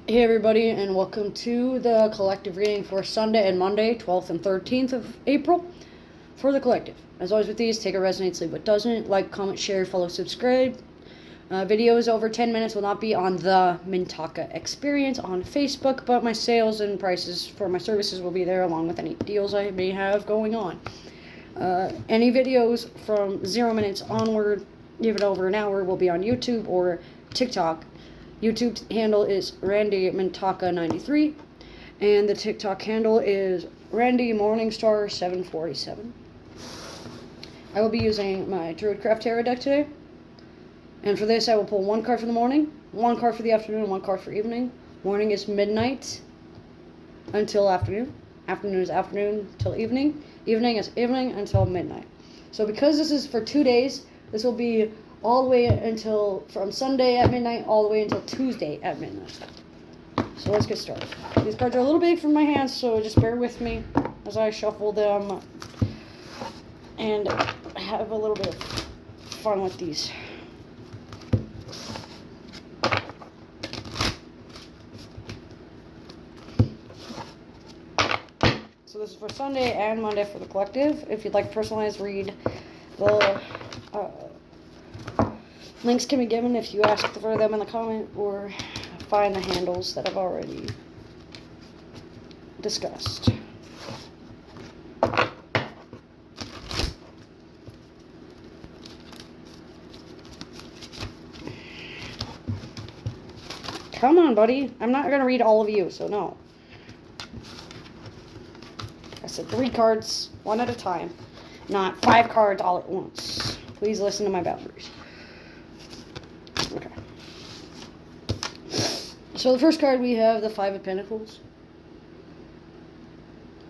Hey everybody, and welcome to the collective reading for Sunday and Monday, 12th and 13th of April, for the collective. As always with these, take what resonates, leave what doesn't. Like, comment, share, follow, subscribe. Videos over 10 minutes will not be on the Mintaka Experience on Facebook, but my sales and prices for my services will be there, along with any deals I may have going on. Any videos from 0 minutes onward, even over an hour, will be on YouTube or TikTok. YouTube handle is Randy Mintaka93, and the TikTok handle is Randy Morningstar 747. I will be using my Druidcraft Tarot deck today, and for this I will pull one card for the morning, one card for the afternoon, and one card for evening. Morning is midnight until afternoon. Afternoon is afternoon till evening. Evening is evening until midnight. So because this is for 2 days, this will be all the way until, from Sunday at midnight all the way until Tuesday at midnight. So let's get started. These cards are a little big for my hands, so just bear with me as I shuffle them and have a little bit of fun with these. So this is for Sunday and Monday for the collective. If you'd like a personalized read, the links can be given if you ask for them in the comment or find the handles that I've already discussed. Come on, buddy. I'm not going to read all of you, so no. I said 3 cards, one at a time, not 5 cards all at once. Please listen to my boundaries. Okay. So the first card we have the 5 of Pentacles,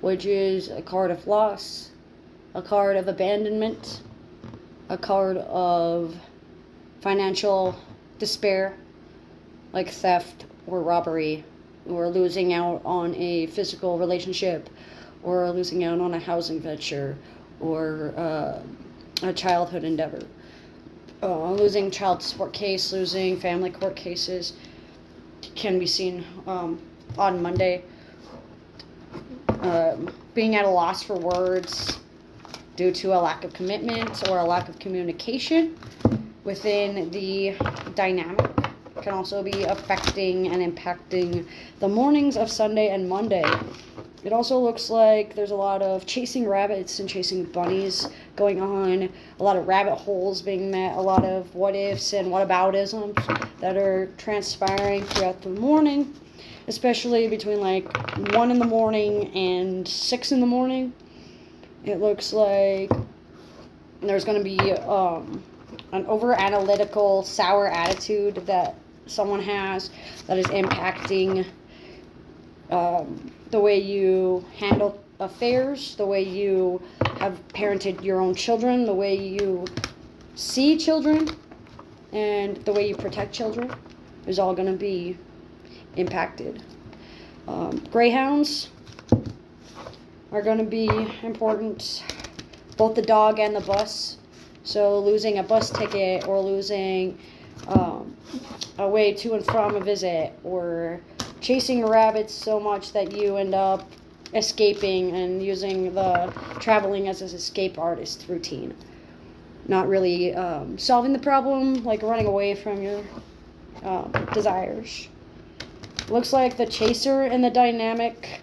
which is a card of loss, a card of abandonment, a card of financial despair, like theft or robbery, or losing out on a physical relationship, or losing out on a housing venture, or a childhood endeavor. Losing child support case, losing family court cases can be seen on Monday. Being at a loss for words due to a lack of commitment or a lack of communication within the dynamic can also be affecting and impacting the mornings of Sunday and Monday. It also looks like there's a lot of chasing rabbits and chasing bunnies going on, a lot of rabbit holes being met, a lot of what ifs and whataboutisms that are transpiring throughout the morning, especially between like 1 in the morning and 6 in the morning. It looks like there's going to be an over-analytical, sour attitude that someone has that is impacting the way you handle affairs, the way you have parented your own children, the way you see children, and the way you protect children is all going to be impacted. Greyhounds are going to be important, both the dog and the bus. So losing a bus ticket or losing a way to and from a visit, or chasing rabbits so much that you end up escaping and using the traveling as an escape artist routine. Not really solving the problem, like running away from your desires. Looks like the chaser in the dynamic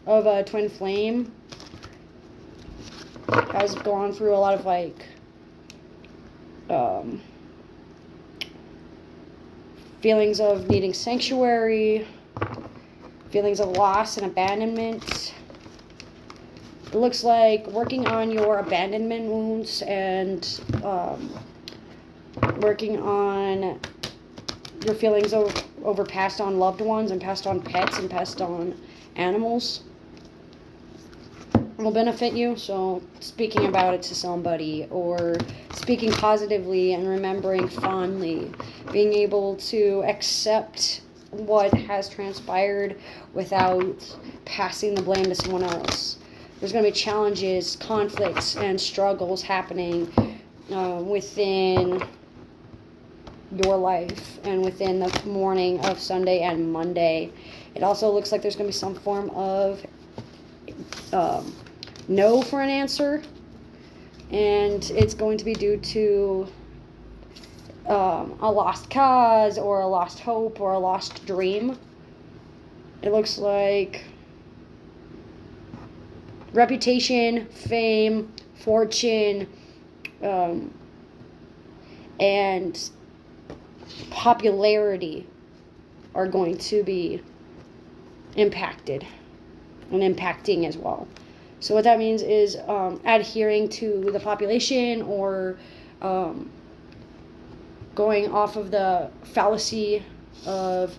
of a twin flame has gone through a lot of like feelings of needing sanctuary, feelings of loss and abandonment. It looks like working on your abandonment wounds and working on your feelings over passed on loved ones and passed on pets and passed on animals will benefit you. So speaking about it to somebody, or speaking positively and remembering fondly, being able to accept what has transpired without passing the blame to someone else. There's going to be challenges, conflicts, and struggles happening within your life and within the morning of Sunday and Monday. It also looks like there's going to be some form of no for an answer, and it's going to be due to a lost cause or a lost hope or a lost dream. It looks like reputation, fame, fortune, and popularity are going to be impacted and impacting as well. So what that means is adhering to the population or going off of the fallacy of,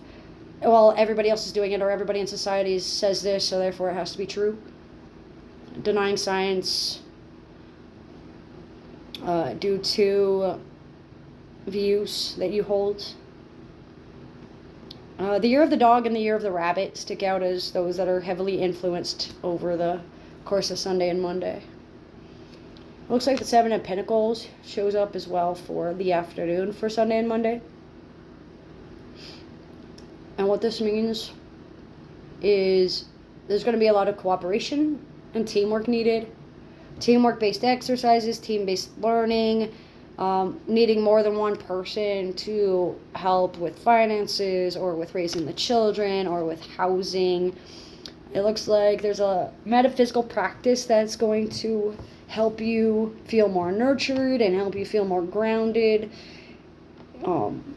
well, everybody else is doing it or everybody in society says this, so therefore it has to be true. Denying science due to views that you hold. The year of the dog and the year of the rabbit stick out as those that are heavily influenced over the course of Sunday and Monday. Looks like the Seven of Pentacles shows up as well for the afternoon for Sunday and Monday. And what this means is there's going to be a lot of cooperation and teamwork needed. Teamwork-based exercises, team-based learning, needing more than one person to help with finances or with raising the children or with housing. It looks like there's a metaphysical practice that's going to help you feel more nurtured and help you feel more grounded.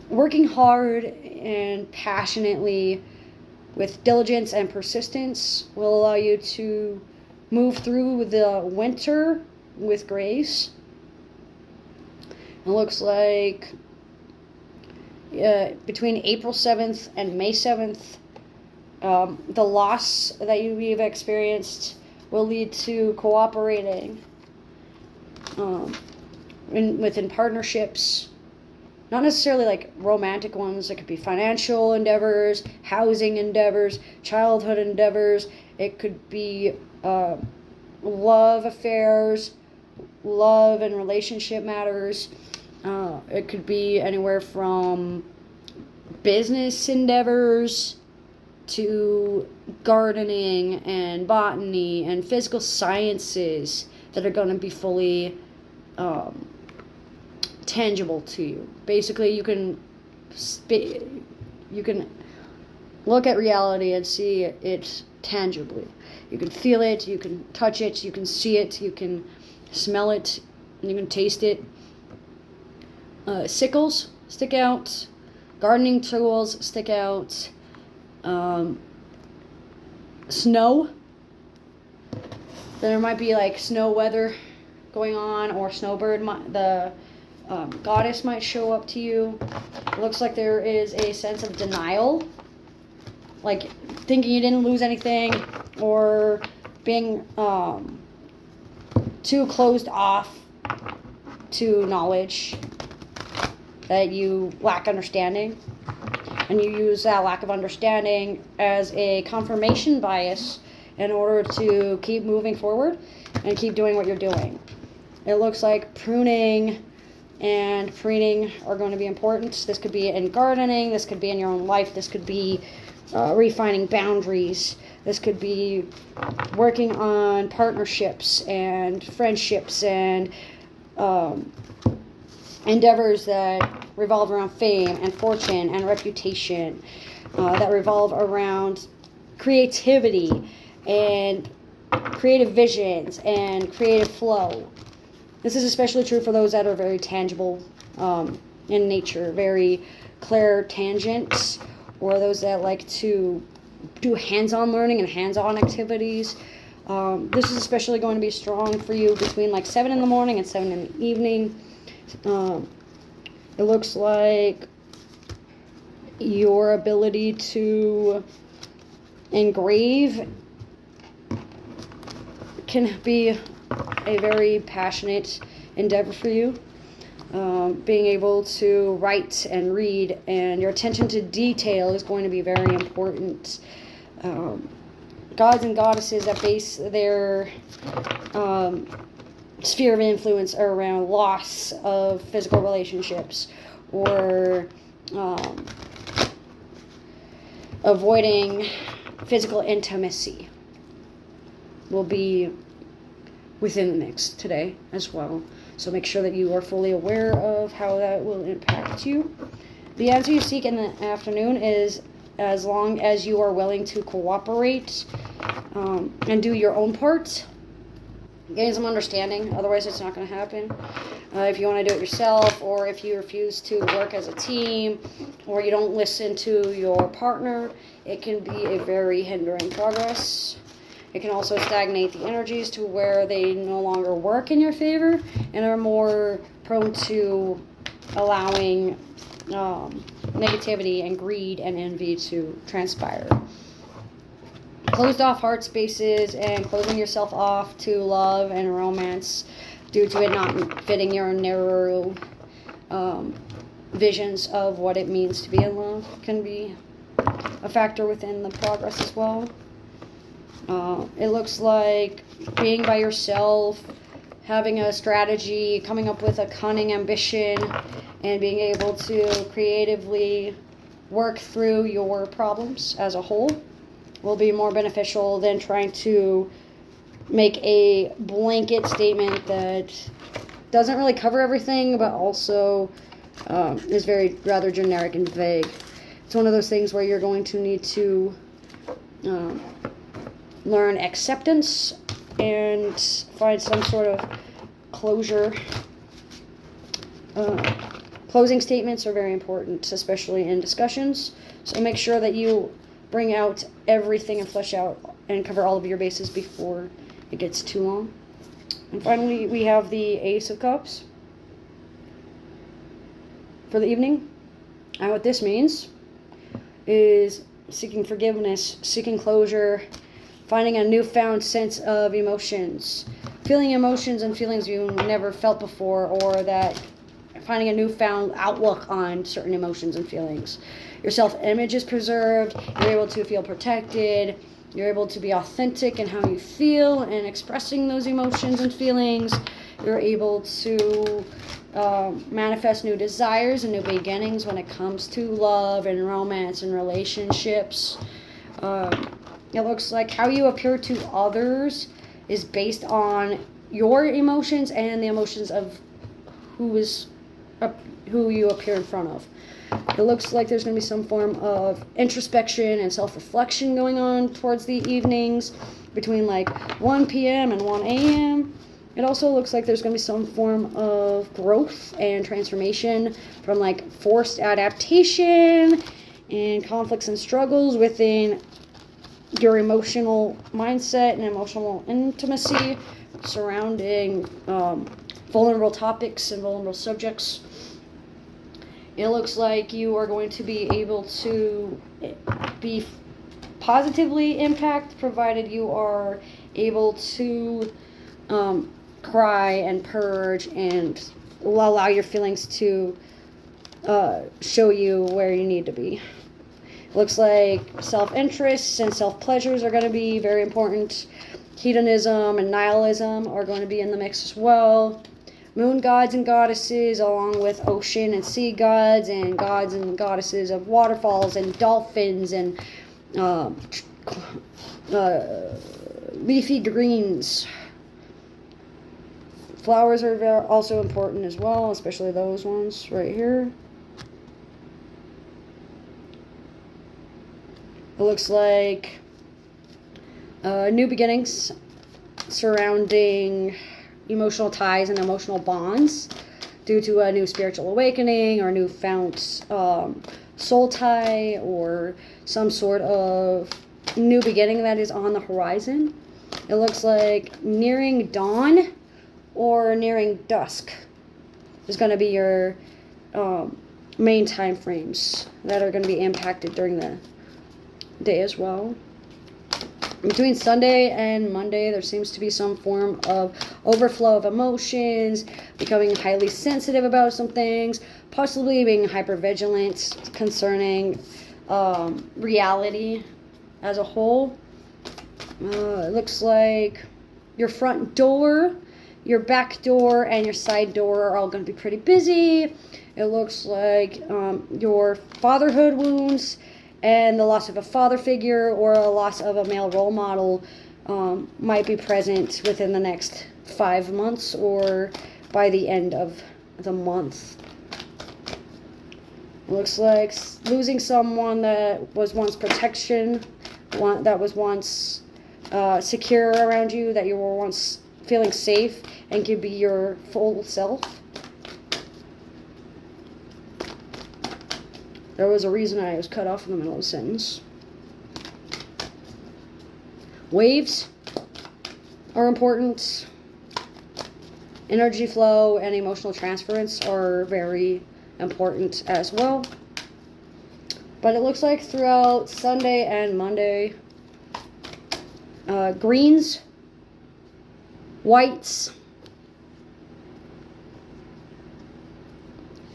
Working hard and passionately with diligence and persistence will allow you to move through the winter with grace. It looks like between April 7th and May 7th, the loss that you've experienced will lead to cooperating within partnerships, not necessarily like romantic ones. It could be financial endeavors, housing endeavors, childhood endeavors. It could be love affairs, love and relationship matters. It could be anywhere from business endeavors to gardening and botany and physical sciences that are going to be fully tangible to you. Basically, you can look at reality and see it tangibly. You can feel it, you can touch it, you can see it, you can smell it, you can taste it. Sickles stick out, gardening tools stick out, snow. There might be like snow weather going on, or snowbird, the goddess might show up to you. It looks like there is a sense of denial, like thinking you didn't lose anything, or being too closed off to knowledge that you lack understanding, and you use that lack of understanding as a confirmation bias in order to keep moving forward and keep doing what you're doing. It looks like pruning and preening are going to be important. This could be in gardening, this could be in your own life, this could be refining boundaries, this could be working on partnerships and friendships and endeavors that revolve around fame and fortune and reputation, that revolve around creativity and creative visions and creative flow. This is especially true for those that are very tangible in nature, very clairtangent, or those that like to do hands-on learning and hands-on activities. This is especially going to be strong for you between like 7 in the morning and 7 in the evening. It looks like your ability to engrave can be a very passionate endeavor for you. Being able to write and read, and your attention to detail is going to be very important. Gods and goddesses that base their sphere of influence around loss of physical relationships, or avoiding physical intimacy will be within the mix today as well. So make sure that you are fully aware of how that will impact you. The answer you seek in the afternoon is as long as you are willing to cooperate and do your own part. Gain some understanding, otherwise it's not going to happen. If you want to do it yourself, or if you refuse to work as a team, or you don't listen to your partner, it can be a very hindering progress. It can also stagnate the energies to where they no longer work in your favor and are more prone to allowing negativity and greed and envy to transpire. Closed off heart spaces and closing yourself off to love and romance due to it not fitting your narrow visions of what it means to be in love can be a factor within the progress as well. It looks like being by yourself, having a strategy, coming up with a cunning ambition, and being able to creatively work through your problems as a whole will be more beneficial than trying to make a blanket statement that doesn't really cover everything, but also is very rather generic and vague. It's one of those things where you're going to need to learn acceptance and find some sort of closure. Closing statements are very important, especially in discussions. So make sure that you bring out everything and flesh out and cover all of your bases before it gets too long. And finally, we have the Ace of Cups for the evening. And what this means is seeking forgiveness, seeking closure, finding a newfound sense of emotions, feeling emotions and feelings you never felt before, or that finding a newfound outlook on certain emotions and feelings. Your self-image is preserved. You're able to feel protected. You're able to be authentic in how you feel and expressing those emotions and feelings. You're able to manifest new desires and new beginnings when it comes to love and romance and relationships. It looks like how you appear to others is based on your emotions and the emotions of who you appear in front of. It looks like there's going to be some form of introspection and self-reflection going on towards the evenings between like 1 p.m. and 1 a.m. It also looks like there's going to be some form of growth and transformation from like forced adaptation and conflicts and struggles within your emotional mindset and emotional intimacy surrounding vulnerable topics and vulnerable subjects. It looks like you are going to be able to be positively impacted, provided you are able to cry and purge and allow your feelings to show you where you need to be. It looks like self-interests and self-pleasures are going to be very important. Hedonism and nihilism are going to be in the mix as well. Moon gods and goddesses, along with ocean and sea gods and goddesses of waterfalls and dolphins and leafy greens. Flowers are also important as well, especially those ones right here. It looks like new beginnings surrounding emotional ties and emotional bonds due to a new spiritual awakening or newfound soul tie or some sort of new beginning that is on the horizon. It looks like nearing dawn or nearing dusk is going to be your main time frames that are going to be impacted during the day as well. Between Sunday and Monday, there seems to be some form of overflow of emotions, becoming highly sensitive about some things, possibly being hypervigilant concerning reality as a whole. It looks like your front door your back door and your side door are all going to be pretty busy. It looks like your fatherhood wounds and the loss of a father figure or a loss of a male role model might be present within the next 5 months or by the end of the month. It looks like losing someone that was once protection, that was once secure around you, that you were once feeling safe and could be your full self. There was a reason I was cut off in the middle of the sentence. Waves are important. Energy flow and emotional transference are very important as well. But it looks like throughout Sunday and Monday, greens, whites,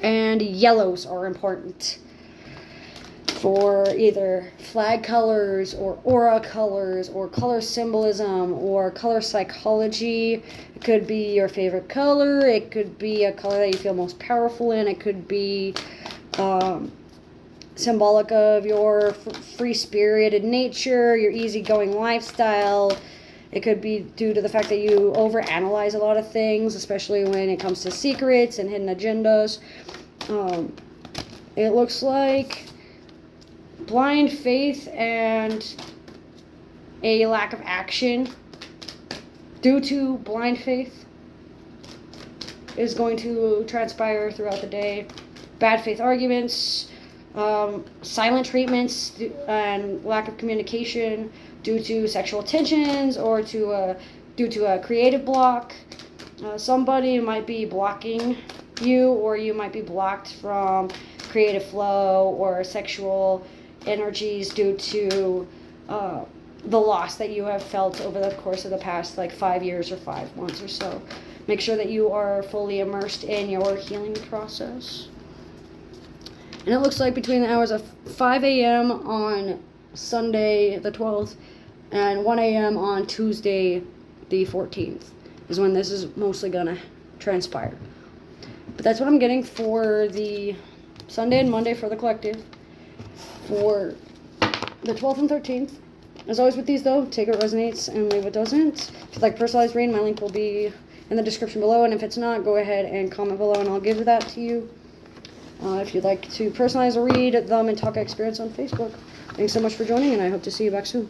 and yellows are important for either flag colors or aura colors or color symbolism or color psychology. It could be your favorite color. It could be a color that you feel most powerful in. It could be symbolic of your free-spirited nature, your easygoing lifestyle. It could be due to the fact that you overanalyze a lot of things, especially when it comes to secrets and hidden agendas. It looks like blind faith and a lack of action due to blind faith is going to transpire throughout the day. Bad faith arguments, silent treatments, and lack of communication due to sexual tensions or due to a creative block. Somebody might be blocking you, or you might be blocked from creative flow or sexual energies due to the loss that you have felt over the course of the past 5 years or 5 months or so. Make sure that you are fully immersed in your healing process. And it looks like between the hours of 5 a.m. on Sunday the 12th and 1 a.m. on Tuesday the 14th is when this is mostly going to transpire. But that's what I'm getting for the Sunday and Monday for the collective. For the 12th and 13th. As always with these though, take what resonates and leave what doesn't. If you'd like personalized reading, my link will be in the description below, and if it's not, go ahead and comment below and I'll give that to you. If you'd like to personalize or read the Mintaka Experience on Facebook. Thanks so much for joining, and I hope to see you back soon.